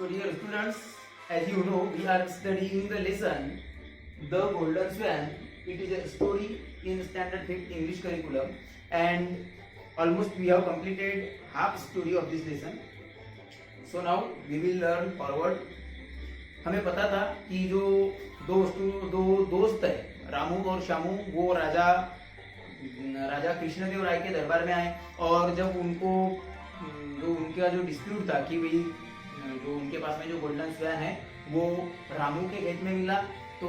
So dear students, as you know, we are studying the lesson The Golden Swan. It is a story in standard 5th English curriculum, and almost we have completed half story of this lesson. So now we will learn forward. हमें पता था कि जो दो दोस्त है रामू और श्यामू, वो राजा कृष्णदेव राय के दरबार में आए, और जब उनको जो उनका जो डिस्प्यूट था कि भाई जो उनके पास में जो गोल्डन स्वैन है वो रामू के खेत में मिला, तो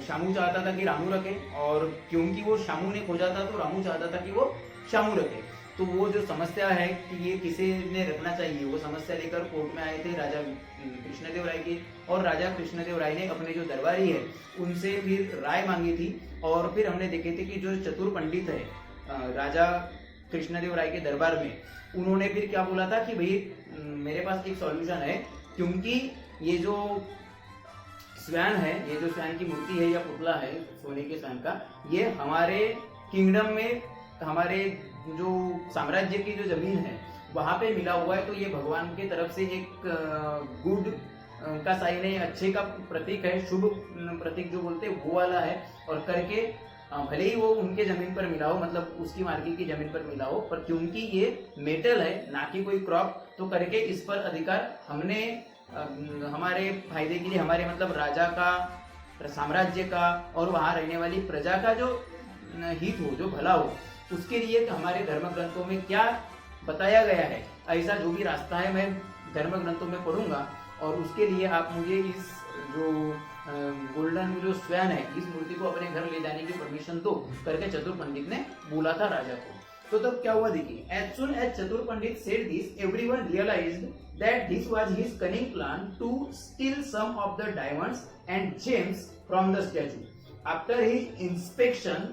श्यामू चाहता था कि रामू रखे, और क्योंकि वो श्यामू ने खोजा था तो रामू चाहता था कि वो श्यामू रखे। तो वो जो समस्या है कि ये किसे ने रखना चाहिए, वो समस्या लेकर कोर्ट में आए थे राजा कृष्णदेव राय की, और राजा कृष्णदेव राय ने अपने जो दरबारी है उनसे फिर राय मांगी थी। और फिर हमने देखे थे कि जो चतुर पंडित है राजा कृष्णदेव राय के दरबार में, उन्होंने फिर क्या बोला था कि भाई मेरे पास एक सॉल्यूशन है, क्योंकि ये जो स्वैन है, ये जो स्वैन की मूर्ति है या पुतला है सोने के स्वैन का, ये हमारे किंगडम में, हमारे जो साम्राज्य की जो जमीन है वहां पे मिला हुआ है, तो ये भगवान की तरफ से एक गुड का साइन है, अच्छे का प्रतीक है, शुभ प्रतीक जो बोलते हैं वो वाला है। और करके भले ही वो उनके जमीन पर मिला हो, मतलब उसकी मार्केट की जमीन पर मिला हो, पर क्योंकि ये मेटल है ना कि कोई क्रॉप, तो करके इस पर अधिकार हमने हमारे फायदे के लिए, हमारे मतलब राजा का, साम्राज्य का और वहां रहने वाली प्रजा का जो हित हो, जो भला हो, उसके लिए हमारे धर्म ग्रंथों में क्या बताया गया है, ऐसा जो भी रास्ता है मैं धर्म ग्रंथों में पढ़ूंगा, और उसके लिए आप मुझे इस जो गोल्डन जो स्वैन है इस मूर्ति को अपने घर ले जाने की परमिशन दो, करके चतुर पंडित ने बोला था राजा को। तो तब क्या हुआ देखिए, as soon as Chatur Pandit said this, everyone realised that this was his cunning plan to steal some of the diamonds and gems from the statue. After his inspection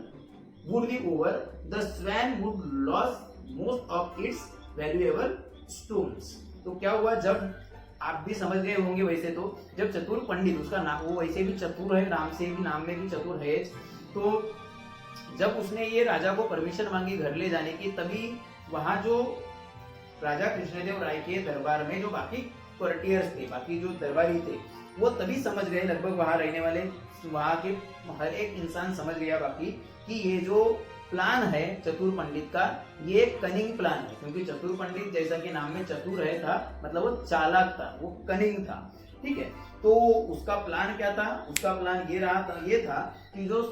would be over, the swan would lose most of its valuable stones. तो क्या हुआ, जब आप भी समझ गए होंगे वैसे, तो जब चतुर पंडित, उसका नाम, वो वैसे भी चतुर है, नाम से भी, नाम में भी चतुर है, तो जब उसने ये राजा को परमिशन मांगी घर ले जाने की, तभी वहां जो राजा कृष्णदेव राय के दरबार में जो बाकी कोर्टियर्स थे, बाकी जो दरबारी थे, वो तभी समझ गए, लगभग वहां रहने वाले, वहां के हर एक इंसान समझ गया बाकी, कि ये जो प्लान है चतुर पंडित का, ये कनिंग प्लान है। क्योंकि चतुर पंडित जैसा कि नाम में चतुर है था, मतलब वो चालाक था, वो कनिंग था, ठीक है। तो उसका प्लान क्या था, उसका प्लान ये था कि जो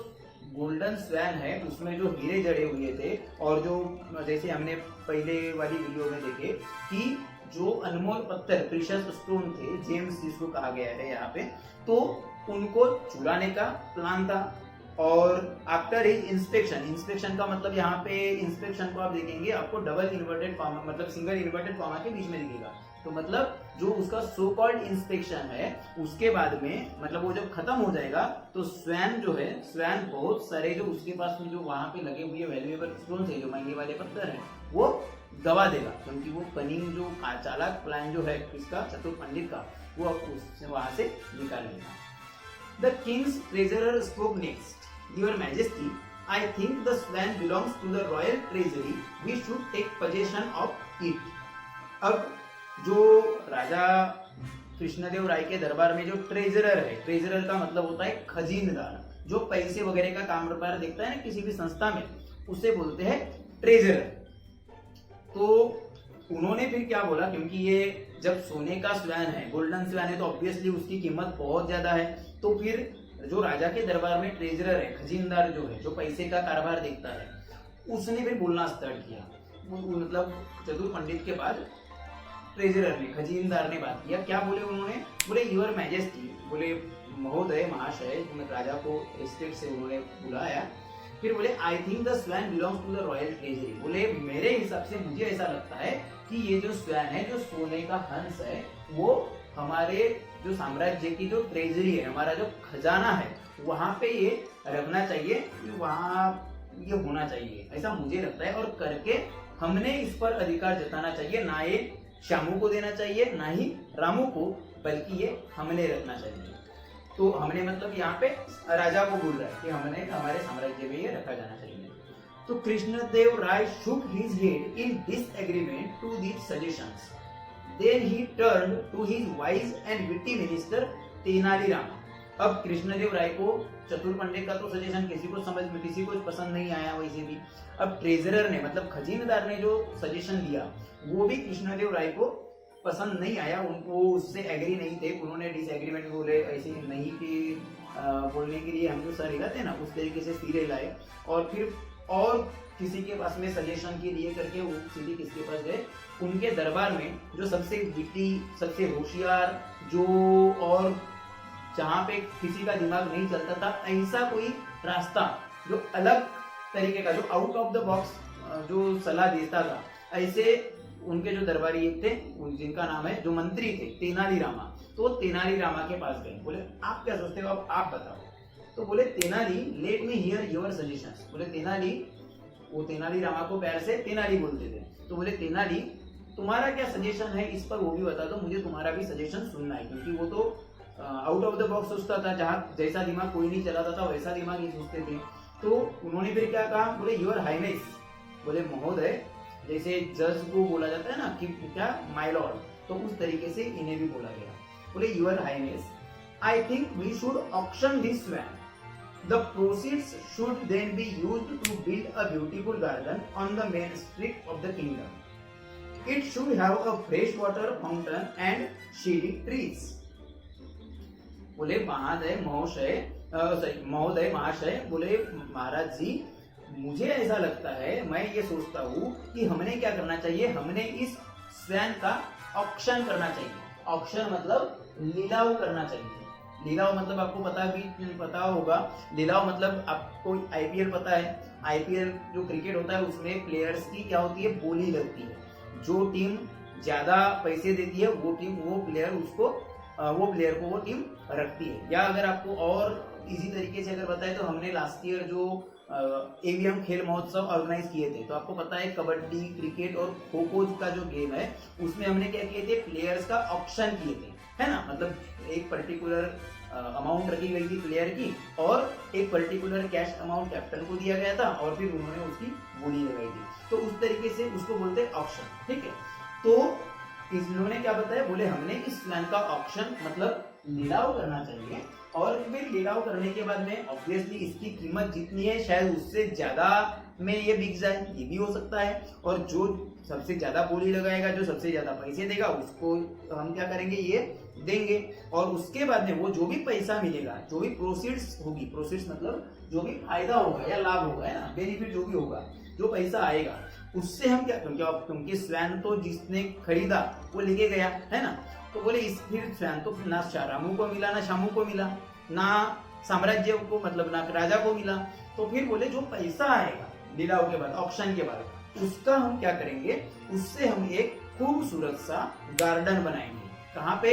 गोल्डन स्वैन है उसमें जो हीरे जड़े हुए थे, और जो जैसे हमने पहले वाली वीडियो में देखे कि जो अनमोल पत्थर, प्रीशियस स्टोन थे, जेम्स जिसको कहा गया है यहाँ पे, तो उनको चुराने का प्लान था। और आफ्टर हिज इंस्पेक्शन का मतलब यहाँ पे इंस्पेक्शन को आप देखेंगे, आपको डबल इन्वर्टेड कॉमा, मतलब सिंगल इन्वर्टेड कॉमा के बीच में दिखेगा, तो मतलब जो उसका सो कॉल्ड इंस्पेक्शन है, उसके बाद में मतलब वो जब खत्म हो जाएगा, तो स्वैन जो है, स्वैन बहुत सारे जो उसके पास में जो वहां पे लगे हुए वैल्यूएबल स्टोन है, जो महंगे वाले पत्थर है, वो गवा देगा, क्योंकि वो कनिंग जो चालाक प्लान जो है इसका चतुर पंडित का, वो वहां से निकाल लेगा। The Kings treasurer spoke next, Your Majesty, I think the swan belongs to the royal treasury. We should take possession of it. अब जो राजा कृष्णदेव राय के दरबार में जो ट्रेजरर है, ट्रेजरर का मतलब होता है खजीनदार, जो पैसे वगैरह का काम पर देखता है ना किसी भी संस्था में, उसे बोलते हैं ट्रेजरर। तो उन्होंने फिर क्या बोला, क्योंकि ये जब सोने का स्वैन है, गोल्डन स्वैन है, तो ऑब्वियसली उसकी कीमत बहुत ज्यादा है। तो फिर जो राजा के दरबार में ट्रेजरर है, खजीनदार जो है, जो पैसे का कारोबार देखता है, उसने भी बोलना स्टार्ट किया, मतलब चतुर पंडित के बाद ट्रेजरर ने, खजीनदार ने बात किया। क्या बोले उन्होंने, बोले यूर मैजेस्टी, बोले महोदय, महाशय, राजा को एस्टेट से उन्होंने बुलाया, फिर बोले I think the swan belongs to the royal treasury, बोले मेरे हिसाब से, मुझे ऐसा लगता है कि ये जो स्वैन है, जो सोने का हंस है, वो हमारे जो साम्राज्य की जो ट्रेजरी है, हमारा जो खजाना है, वहां पे ये रखना चाहिए, वहां ये होना चाहिए, ऐसा मुझे लगता है। और करके हमने इस पर अधिकार जताना चाहिए, ना ये श्यामू को देना चाहिए, ना ही रामू को, बल्कि ये हमने रखना चाहिए। तो हमने मतलब यहाँ पे राजा को बोल रहा है कि हमने हमारे साम्राज्य में ये रखा जाना चाहिए। तो कृष्णदेव राय shook his head in disagreement to these suggestions. Then he turned to his wise and witty minister Tenaliram. अब कृष्णदेव राय को चतुर पंडित का तो सजेशन किसी को पसंद नहीं आया. वैसे भी अब ट्रेजरर ने मतलब खजीनदार ने जो सजेशन दिया वो भी कृष्णदेव राय को पसंद नहीं आया. उनको उससे एग्री नहीं थे. उन्होंने डिसएग्रीमेंट बोले ऐसे नहीं कि बोलने के लिए हम जो सर हिलाते ना उस तरीके से सिरे लाए और फिर और किसी के पास में सजेशन के लिए करके वो सीधे किसके पास गए, उनके दरबार में जो सबसे विटी, सबसे होशियार, जो और जहाँ पे किसी का दिमाग नहीं चलता था, ऐसा कोई रास्ता जो अलग तरीके का, जो आउट ऑफ द बॉक्स जो सलाह देता था, ऐसे उनके जो दरबारी एक थे जिनका नाम है, जो मंत्री थे तेनालीरामा, तो तेनालीरामा के पास गए. बोले आप क्या सोचते हो, अब आप बताओ. तो बोले Tenali let me here your suggestions. बोले तेनाली, वो तेनालीरामा को प्यार से तेनाली बोलते थे. तो बोले तेनाली तुम्हारा क्या सजेशन है इस पर वो भी बता दो, मुझे तुम्हारा भी सजेशन सुनना है. क्योंकि वो तो आउट ऑफ द बॉक्स सोचता था, जहाँ जैसा दिमाग कोई नहीं चलाता था वैसा दिमाग ये सोचते थे. तो उन्होंने फिर क्या कहा, बोले योर हाइनेस, बोले महोदय, जैसे जज को बोला जाता है ना कि क्या माय लॉर्ड, तो उस तरीके से इन्हें भी बोला गया. बोले your highness, I think we should auction this swan. The proceeds should then be used to build a beautiful garden on the main street of the kingdom. It should have a fresh water fountain and shady trees. बोले महोदय महाशय, बोले महाराज जी, मुझे ऐसा लगता है, मैं ये सोचता हूँ कि हमने क्या करना चाहिए, हमने इस स्वैन का ऑक्शन करना चाहिए. ऑक्शन मतलब लीलाव करना चाहिए. लीलाव मतलब आपको पता होगा, लीलाव मतलब आपको आईपीएल पता है. आईपीएल जो क्रिकेट होता है उसमें प्लेयर्स की क्या होती है, बोली लगती है. जो टीम ज्यादा पैसे देती है वो प्लेयर को वो टीम रखती है. या अगर आपको और इसी तरीके से अगर बताए तो हमने लास्ट ईयर जो एवीएम खेल महोत्सव ऑर्गेनाइज किए थे, तो आपको पता है कबड्डी, क्रिकेट और खो खो का जो गेम है उसमें हमने क्या किए थे, प्लेयर्स का ऑक्शन किए थे, है ना. मतलब एक पर्टिकुलर अमाउंट रखी गई थी प्लेयर की और एक पर्टिकुलर कैश अमाउंट कैप्टन को दिया गया था और फिर उन्होंने उसकी बोली लगाई थी. तो उस तरीके से उसको बोलते हैं ऑक्शन. ठीक है. तो इन्होंने क्या बताया, बोले हमने इस स्वैन का ऑक्शन मतलब लीलाव करना चाहिए और फिर लीलाव करने के बाद में ऑब्वियसली इसकी कीमत जितनी है शायद उससे ज्यादा में ये बिक जाए, ये भी हो सकता है. और जो सबसे ज्यादा बोली लगाएगा, जो सबसे ज्यादा पैसे देगा, उसको हम क्या करेंगे, ये देंगे. और उसके बाद में वो जो भी पैसा मिलेगा, जो भी प्रोसीड्स होगी, प्रोसीड्स मतलब जो भी फायदा होगा या लाभ होगा, है ना, बेनिफिट जो भी होगा, जो पैसा आएगा, उससे हम क्या, क्योंकि स्वैन तो जिसने खरीदा वो लेके गया, है ना. तो बोले इस फिर स्वैन तो ना रामू को मिला, ना शामू को मिला, ना साम्राज्य को मतलब ना राजा को मिला. तो फिर बोले जो पैसा आएगा लीलाव के बाद, ऑक्शन के बाद, उसका हम क्या करेंगे, उससे हम एक खूबसूरत सा गार्डन बनाएंगे. कहाँ पे,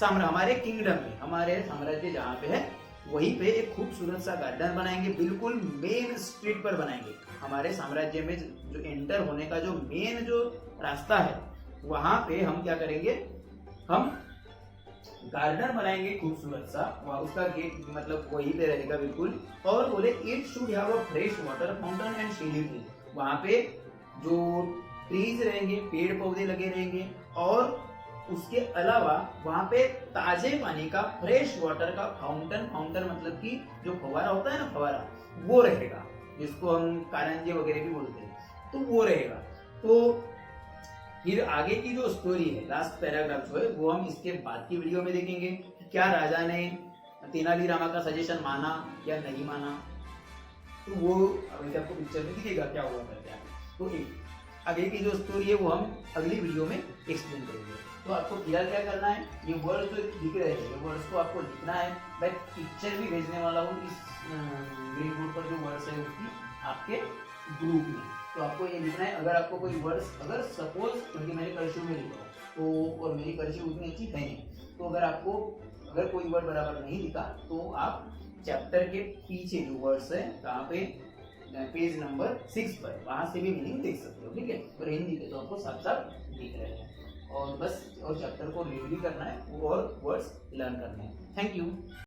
हमारे किंगडम में, हमारे साम्राज्य जहाँ पे है वहीं पे एक खूबसूरत सा गार्डन बनाएंगे. बिल्कुल मेन स्ट्रीट पर बनाएंगे. हमारे साम्राज्य में जो एंटर होने का जो मेन जो रास्ता है वहां पे हम क्या करेंगे, हम गार्डन बनाएंगे खूबसूरत सा. उसका गेट मतलब वहीं पे रहेगा बिल्कुल. और बोले it should have a fresh water fountain and shady tree. वहां पे जो ट्रीज रहेंगे, पेड़ पौधे लगे रहेंगे और उसके अलावा वहां पे ताजे पानी का, फ्रेश वाटर का फाउंटेन मतलब कि जो फवारा होता है ना, फवारा, वो रहेगा, जिसको हम कारंजे वगैरह भी बोलते हैं, तो वो रहेगा. तो फिर आगे की जो स्टोरी है, लास्ट पैराग्राफ जो है, वो हम इसके बाद की वीडियो में देखेंगे कि क्या राजा ने तेनालीरामा का सजेशन माना या नहीं माना. तो वो अभी आपको पिक्चर में दिखेगा क्या हुआ करता है. तो आगे की जो स्टोरी है वो हम अगली वीडियो में एक्सप्लेन करेंगे. तो आपको फिलहाल क्या करना है, ये वर्ड्स जो दिख रहे हैं, ये वर्ड्स को आपको लिखना है. मैं पिक्चर भी भेजने वाला हूँ इस ग्रीन बोर्ड पर, जो वर्ड्स है उसकी आपके ग्रुप में. तो आपको ये लिखना है. अगर आपको कोई वर्ड्स, अगर सपोज, क्योंकि मैंने कर्सिव में लिखा तो, और मेरी कर्सिव उतनी अच्छी है नहीं, तो अगर कोई वर्ड बराबर नहीं लिखा तो आप चैप्टर के पीछे जो वर्ड्स है, कहाँ पे, पेज नंबर 6 पर, वहां से भी मीनिंग देख सकते हो. ठीक है. और हिंदी के तो आपको साफ साफ दिख रहे हैं. और बस और चैप्टर को रीड भी करना है और वर्ड्स लर्न करने हैं. Thank you.